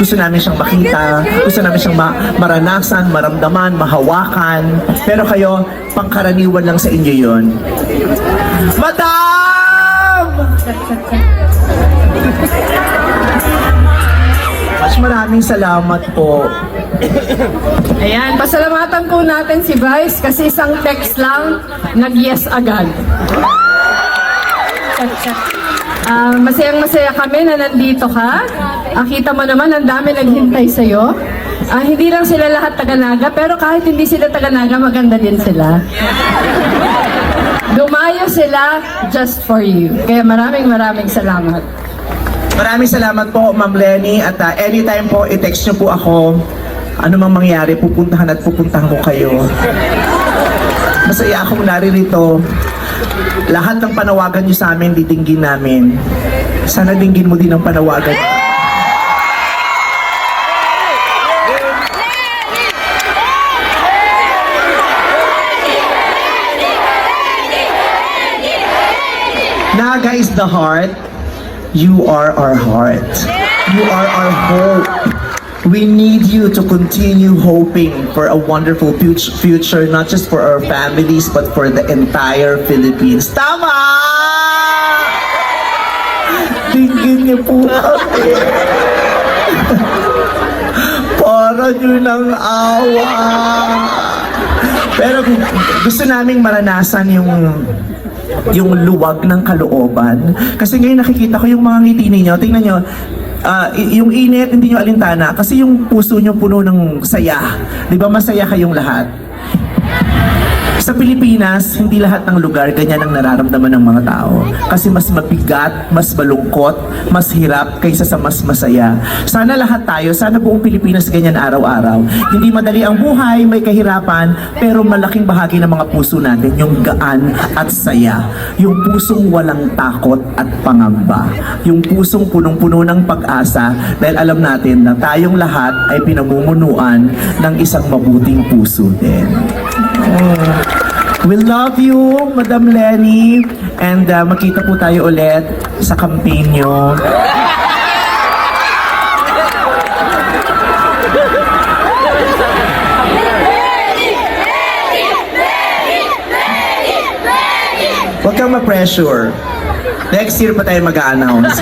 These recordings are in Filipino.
Gusto namin siyang makita, gusto namin siyang maranasan, maramdaman, mahawakan. Pero kayo, pangkaraniwan lang sa inyo yun. Madam! Mas maraming salamat po. Ayan, pasalamatan po natin si Vice kasi isang text lang, nag-yes agad. Masayang-masaya kami na nandito ka. Kita mo naman, ang dami naghintay sa'yo. Hindi lang sila lahat taga-Naga, pero kahit hindi sila taga-Naga, maganda din sila. Dumayo sila just for you. Kaya maraming salamat. Maraming salamat po, Ma'am Lenny. At anytime po, i-text nyo po ako. Ano mang mangyari, pupuntahan ko kayo. Masaya akong naririto. Lahat ng panawagan nyo sa amin, ditinggin namin. Sana dinggin mo din ang panawagan. Naga is the heart. You are our heart. You are our hope. We need you to continue hoping for a wonderful future, not just for our families, but for the entire Philippines. Tama! Tingin niyo po kami. Para nyo ng awa. Pero gusto naming maranasan yung luwag ng kalooban. Kasi ngayon nakikita ko yung mga ngiti ninyo. Tingnan nyo, yung init, hindi nyo alintana. Kasi yung puso nyo puno ng saya. Di ba masaya kayong lahat? Sa Pilipinas, hindi lahat ng lugar ganyan ang nararamdaman ng mga tao. Kasi mas mabigat, mas malungkot, mas hirap kaysa sa mas masaya. Sana lahat tayo, sana buong Pilipinas ganyan araw-araw. Hindi madali ang buhay, may kahirapan, pero malaking bahagi ng mga puso natin, yung gaan at saya. Yung pusong walang takot at pangamba. Yung pusong punong-puno ng pag-asa dahil alam natin na tayong lahat ay pinamumunuan ng isang mabuting puso din. We love you, Madam Lenny, and magkita po tayo ulit sa campaign nyo. Huwag kang ma-pressure. Next year pa tayo mag-a-announce.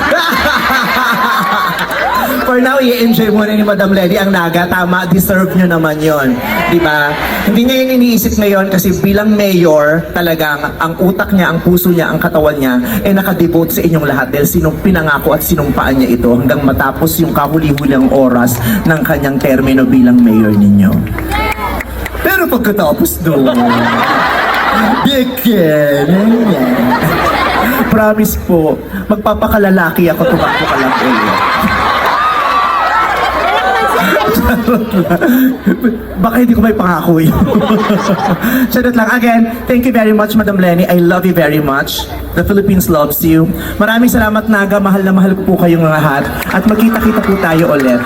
For now, i-enjoy muna ni Madam Lenny ang Naga. Tama, deserve nyo naman yon, di ba? Hindi niya yun iniisip ngayon kasi bilang mayor, talagang ang utak niya, ang puso niya, ang katawan niya, ay nakadevote sa inyong lahat dahil sinong pinangako at sinumpaan niya ito hanggang matapos yung kahuli-huling oras ng kanyang termino bilang mayor ninyo. Pero pagkatapos doon, promise po, magpapakalalaki ako, tumakbo ka lang ulit. Baka hindi ko may pangako yun. Charot lang. Again, thank you very much, Madam Lenny. I love you very much. The Philippines loves you. Maraming salamat, Naga. Mahal na mahal ko po kayong lahat. At magkita-kita po tayo ulit.